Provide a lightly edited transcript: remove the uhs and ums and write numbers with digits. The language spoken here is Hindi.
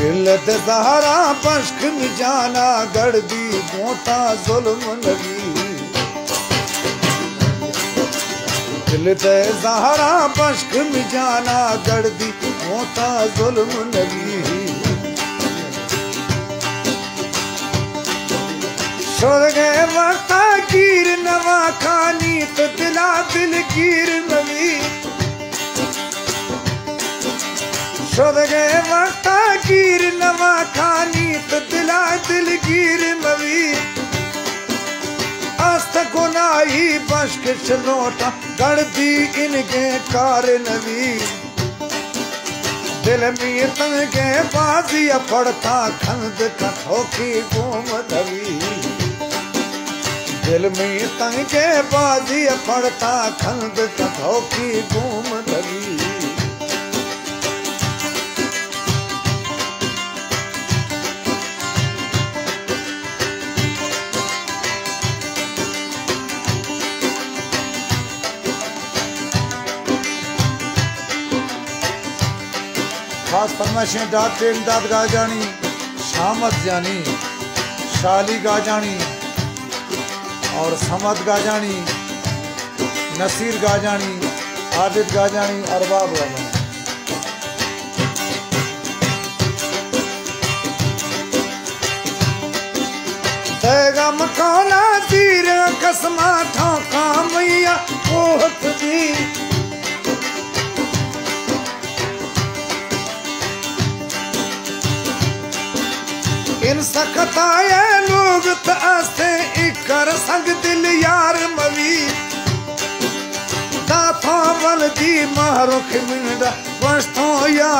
दिलत ज़हरा पश्क में जाना गड़दी मोता जुल्म नबी दिलत ज़हरा पश्क में जाना गड़दी मोता जुल्म नबी छोड़ गए वक्ता कीर नवा खानी तो दिला दिल कीर नबी छोड़ गए वक्ता कीर नवा खानी तो दिला दिल गिर नबी आस्त गुनाही बश्क चलोटा गड़दी इनके कार नबी दिल में तंगे बाजी पड़ता खंद कठोकी घूम नबी दिल में तंगे बाजी पड़ता खंद कठोकी घूम नबी खास फरमाइशें डॉक्टर इमदाद गाजानी, शामत जानी, शाली गाजानी और समद गाजानी, नसीर गाजानी, आबिद गाजानी, अरबाब गाजानी। तेगा मकाना तीर कसमा ठोका मैया ओहत दी इन सखताए लोग तास्ते इकर संग दिल यार मवी दाथा वल दी मारो खिमिंदा वस्तों यार